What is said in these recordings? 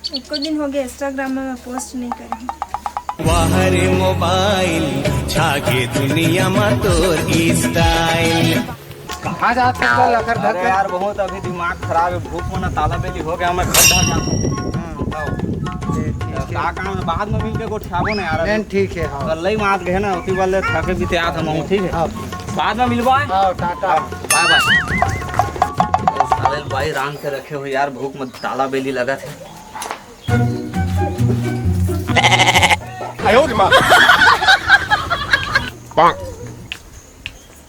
एको दिन हो गया इंस्टाग्राम में मैं पोस्ट नहीं करी। वाहरे मोबाइल छागे दुनिया में तोर स्टाइल। कहाँ जाते हो लखर धर अरे यार बहुत अभी दिमाग खराब है, भूख में ना ताला बेली हो गया, मैं घर धर जाता हूँ। का काम है, बाद में मिल के गोठियाबो ना यार। नहीं ठीक है। हाँ कल ही मात गए ना उसी वाले थके बीते आ था ठीक है। हाँ बाद में मिलवा। हाँ टाटा बाय बाय। साले भाई रांग के रखे हो यार, भूख में ताला बेली लगा थे।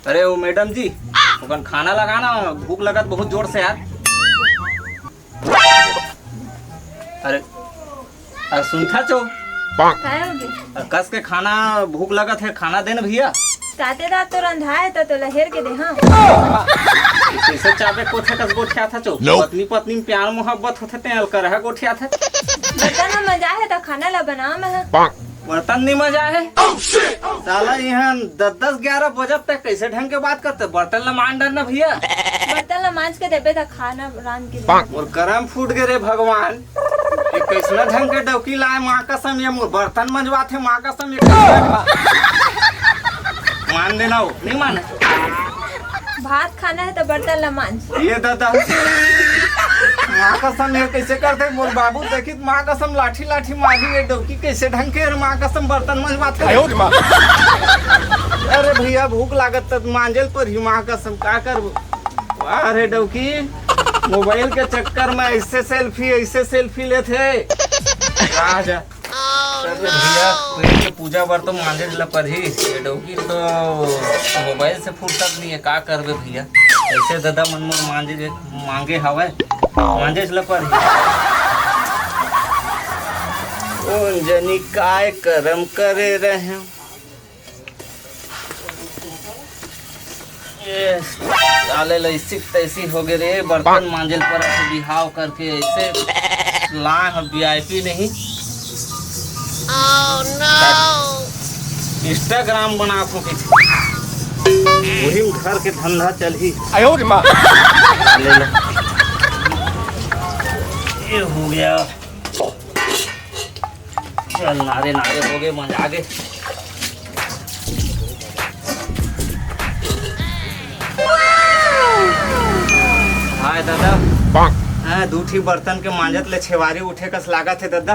अरे वो मैडम जी ओकन खाना लगाना, भूख लगा बहुत जोर से यार। अरे अरे सुनता चो काय हो गया? कस के खाना, भूख लगा थे, खाना देना भैया। ताते दात तो रंधाए तो लहेर के दे। हाँ कैसे चाबे कोठे कस गोठिया था चो। पत्नी पत्नी में प्यार मोहब्बत होते ते अलकर है गोठिया था। बर्तन में मजा है तो खाना ला बना मैं। बर्तन नहीं मजा है। साला यहाँ 10-11 बजे तक कैसे ढंग के बात करते, बर्तन ला मान डरना भैया। बर्तन ला मांज के देबे तो खाना रांध के दे। और करम फूट गए रे भगवान, ये कैसना ढंग के डौकी लाए माँ कसम, ये मोर बर्तन मंजवा थे माँ कसम। ये मान देना हो नहीं माने। भात खाना है तो बर्तन ला मांज। ये दादा माँ कसम ये कैसे करते, मोर बाबू देखी माँ कसम लाठी लाठी मारी, ये डौकी कैसे ढंग के माँ कसम बर्तन मंजवाते। अरे भैया भूख लागत तक मांजल पर ही माँ कसम का करबो। अरे डौकी मोबाइल के चक्कर में ऐसे सेल्फी लेते राजा। अरे भैया पेट के पूजा बर तो मांजे ला पर ही, ये डौकी तो मोबाइल से फुर्सत नहीं है, का करबे भैया। ऐसे दादा मन मोर मांगे हवे मांजे ला पर ही। कौन जनी काय करम करे रहे। साले ऐसी तैसी हो गए रे, बर्तन मांजल पर बिहाव करके ऐसे लाए हम VIP नहीं। इंस्टाग्राम बना वही घर के धंधा चल ही। ये हो गया, चल नारे नारे हो गए, मजा गए। हाय दादा हाँ दूठी बर्तन के मांजत ले छेवारी उठे कस लागत है दादा।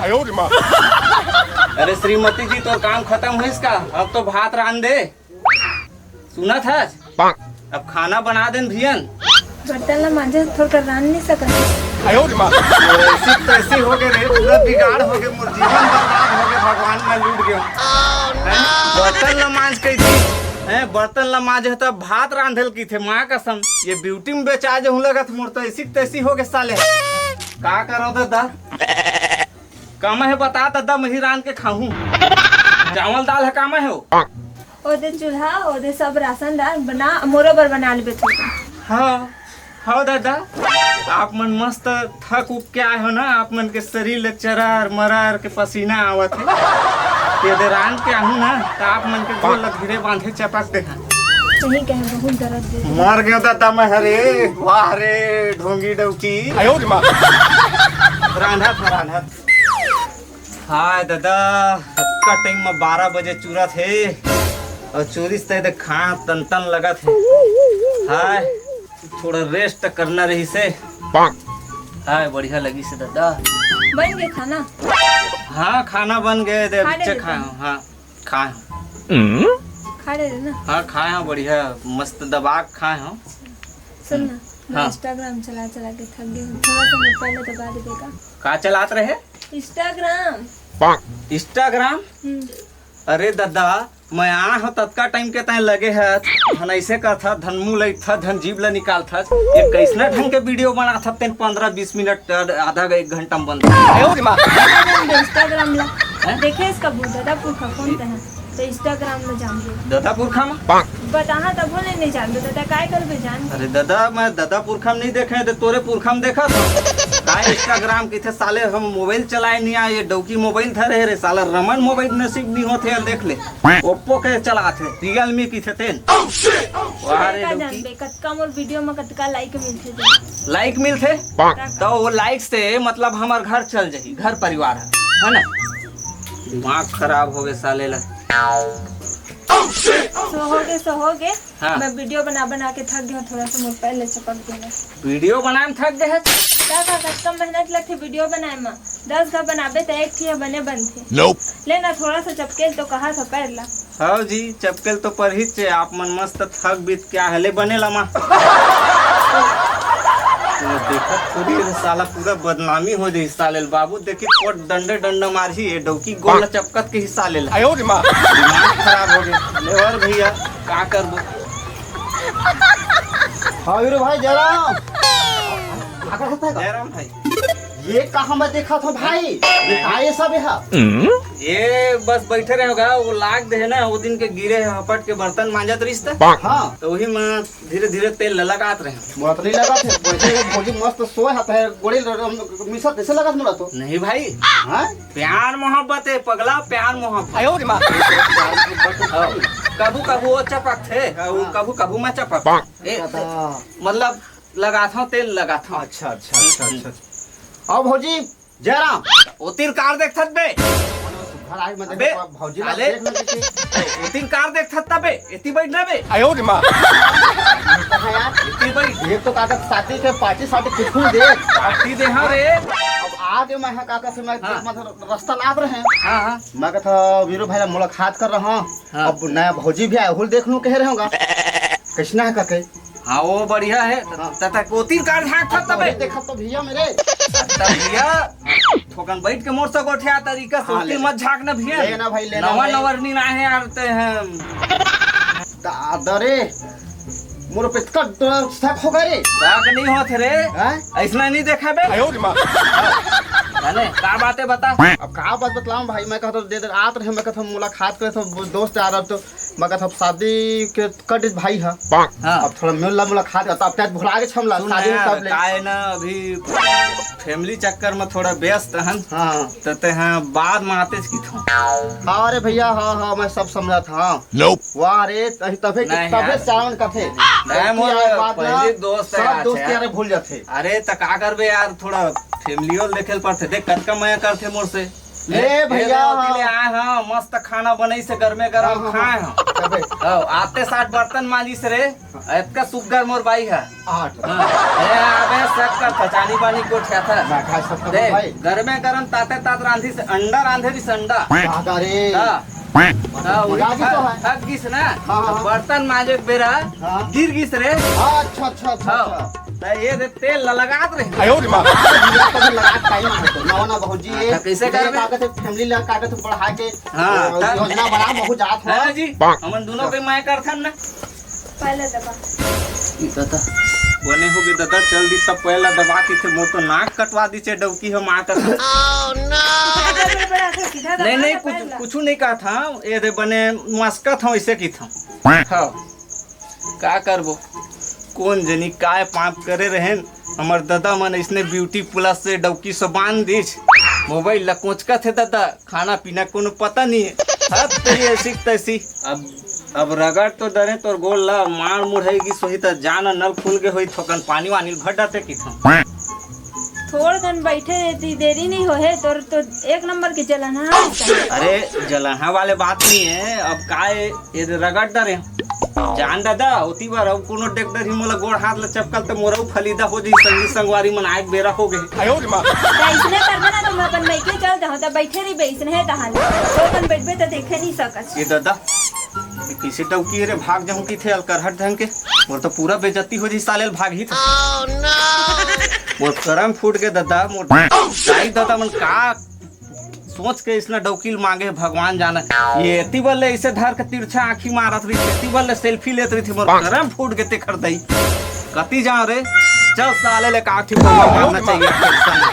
अरे श्रीमती जी तो काम खत्म हुई इसका, अब तो भात रांध दे। सुना था अब खाना बना देन भियन। बर्तन ला मांजे थोड़ा रांध नहीं सकते। ऐसी तैसी हो गए रे, पूरा बिगाड़ हो गए, मोर जीवन बर्बाद हो गए, भगवान में लूट गए। बर्तन ला मांज कैसी है, बर्तन ला मांज तो भात रांधल की थे माँ कसम। ये ब्यूटी में बेचा जो हूँ लगा मोर तो ऐसी तैसी हो गए साले। का करो दादा काम है बता दादा, मैं ही रांध के खाऊं। चावल दाल है काम है हो। ओदे चूल्हा ओदे सब राशन दाल बना मोरो बर बना लेबे तू। हाँ हाँ दादा आप मन मस्त थक उक के आए हो ना, आप मन के शरीर ले चरार मरार के पसीना आवत है। यदि रांध के आहू ना तो आप मन के गोल धीरे बांधे चपक दे। सही कहे बहुत दर्द दे। मर गया दादा मैं। हरे वाह रे ढोंगी डौकी रांधा। हाय दादा का टाइम में 12 बजे चूरा थे और चोरी से खा तन तन लगा थे। हाय थोड़ा रेस्ट करना रही से। हाय बढ़िया लगी से दादा। बन गए खाना? हाँ खाना बन गए दे बच्चे खाए। हाँ खाए खा ले ना। हाँ खाए हैं बढ़िया मस्त दबा खाए हैं। सुन ना मैं हाँ। इंस्टाग्राम चला के थक गई हूँ, थोड़ा सा मैं पहले दबा देगा। का चलात रहे इंस्टाग्राम। अरे दादा मैं आ हो तत्का टाइम के तय लगे है धन ऐसे कर था, धन मुँह लग था, धन जीव ला निकाल था। ये कैसना ढंग के वीडियो बना था, 15-20 मिनट आधा 1 घंटा में बन इंस्टाग्राम ला देखे इसका दादा पुरखा कौन है तो इंस्टाग्राम में जान दे। दादा पुरखा में बताना तब बोले नहीं जान दो दादा काय कर जान। अरे दादा मैं दादा पुरखा में नहीं देखे तो तोरे पुरखा में देखा था। इंस्टाग्राम के थे साले हम मोबाइल चलाए नहीं आए ये डौकी मोबाइल धरे रे साला रमन मोबाइल नसीब नहीं होते यार देख ले ओप्पो के चलाते रियलमी की थे तेन वाह रे का डौकी जानबे कतका मोर वीडियो में कतका लाइक मिलथे जे लाइक मिलते तो वो लाइक से मतलब हमार घर चल जाही घर परिवार है ना दिमाग खराब हो गए साले ला सो हो गए हाँ। मैं वीडियो बना के थक गया थोड़ा सा मोर पैर ले चपक देना वीडियो बनाए में थक गए का कतका मेहनत लगथे वीडियो बनाए में 10 घा बनाबे तो एक थी बने बनथे लेना थोड़ा सा चपकेल तो कहा था पैर ला हाँ जी चपकेल तो पर ही चे आप मन मस्त थक बीत क्या हले बने लमा देखत पूरी साला पूरा बदनामी हो जाई साले बाबू देखी कोट डंडे डंडा मारही ये डौकी गोल चपकत के हिस्सा ले दिमाग खराब हो गए ले और भैया का करबो हाँ वीरू भाई जयराम जयराम भाई ये कहाँ मैं देखा था भाई ये का ये सब है ये बस बैठे रहे होगा वो लाग दे है ना वो दिन के गिरे है हपट के बर्तन मांजत रिश्ता हाँ तो वही में धीरे धीरे तेल लगात रहे मुझे नहीं लगा थे बैठे भोजी मस्त सोए हाथ है गोड़ी मिसा कैसे लगा मुझे तो नहीं भाई हाँ प्यार मोहब्बत है पगला प्यार मोहब्बत कभू कभू वो चपक थे कभू कभू मैं चपक मतलब लगाता हूँ तेल लगाता हूँ अच्छा अच्छा अच्छा अच्छा अब भौजी जयराम वो तीर कार देख थत बे घर आए मैं बे, देखा भौजी ला साले। देख ना देखी वो तीर कार देख थत बे इतनी बैठ ना बे कहाँ यार इतनी बैठ ये तो काका शादी के पार्टी साटी कुछ देख पार्टी दे हाँ रे अब आगे मैं है काका से मैं हाँ। मतलब रास्ता लाग रहे हैं हाँ हाँ मैं कहता वीरू भाई मुलाकात कर रहा हूँ हाँ। अब नया भौजी भी आया हुल देख लूँ कह रहे होगा कैसना है काके हाँ वो बढ़िया है तथा वो तीर कार झाँक थत बे देखा तो भैया मेरे तब भैया ठोकन बैठ के मोर से गोठिया तरीका से हाँ, उल्टी ले। मत झाँकना भैया लेना भाई, लेना नवा भाई। नवरनी ना है आते हैं दादरे मोर पे इतना शक हो गए रे राग नहीं होते रे हैं? ऐसा नहीं देखा बे जाने का बातें बता अब का बात बतलाऊं भाई मैं कहता दे दे आत रहे मैं कहता मुलाकात करे तो दोस्त आ रहा तो मैं कहता शादी के कट भाई है हाँ अब थोड़ा मिलला मुलाकात करता अब तक भुला के छमला सुन शादी यार, सब ले का है ना अभी फैमिली चक्कर में थोड़ा व्यस्त हन हाँ तते हैं बाद में आते की थो हाँ अरे भैया हाँ हाँ मैं सब समझा था वाह रे तभे नहीं तभे यार। सावन का थे नहीं, मोर पहले दोस्त है, सब दोस्त अच्छा। यार भूल जाते अरे त का करबे यार थोड़ा फैमिलियो देखे पड़ते देख कतका मैं करते मोर से ले भैया, ले आए हाँ मस्त खाना बनई से गरमे गरम हाँ, खाए हम तभे आते 60 बर्तन मांजी से रे इतना सुगर मोर बाई है 8 हाँ, ए अबे सब का खचानी पानी को ठया था मैं खा सकता देख हूं भाई गरमे गरम ताते तात रांधी से अंडा रांधे भी संडा दादा रे हाँ, वही मजा भी तो है। थक गिस ना हाँ, हाँ। बर्तन मांजे के बेरा हाँ। गिर गिस रे अच्छा अच्छा अच्छा हाँ, अच्छा त ये रे तेल लगात रहे भैया कभी लगा टाइम है तो नवा ना बहुत जी तो कैसे करबे? कागज फैमिली लगा कागज बढ़ा के हाँ, तब- योजना बना बहुत जात है ना है जी हमन दोनों के मैं करथन ना पहले दबा बने होगे दादा चल दी तब पहला दबा के थे मोर तो नाक कटवा दी छे डबकी हम आ कर नहीं नहीं कुछ कुछ नहीं कहा था ये रे बने मस्का था ऐसे की था हाँ का करबो कौन जनी काय पाप करे रहेन हमर दादा मन इसने ब्यूटी प्लस से डबकी से बांध दीछ मोबाइल ला कोचका थे दादा खाना पीना कोनो पता नहीं है हद तेरी ऐसी तैसी अब रगड़ तो डरे तोर गोल ला मार मुढ़ेगी सोही त जान नल खुल के होई थोकन पानी वानी भर डाटे की था थोड़ दिन बैठे रहती देरी नहीं हो है तो एक नंबर की चलन है अरे जलहा वाले बात नहीं है अब काय ये रगड़ डरे जान दादा होती बार अब कोनो डेक्टर ही मोला गोड़ हाथ ला चपकल त मोरऊ फलीदा हो जी संगी संगवारी मन आए बेरा हो गए ऐसने करबे ना तो मैं अपन मैके चल जाऊं तो बैठे रही बैसने है तहां तो अपन बैठबे तो देखे नहीं सकत ये दादा ये किसी टौकी रे भाग जाऊं की थे अलकरहट ढंग के मोर तो पूरा बेइज्जती हो जी सालेल भाग ही था मोर करम फूट के दादा मोर दाई दादा मन का सोच के इसने डौकील मांगे भगवान जाने ये एती बल्ले इसे धर के तिरछा आंखी मारत रही एती बल्ले सेल्फी लेत रही थी मोर करम फूट के ते कर दई कती जाओ रे चल साले ले काठी को मारना चाहिए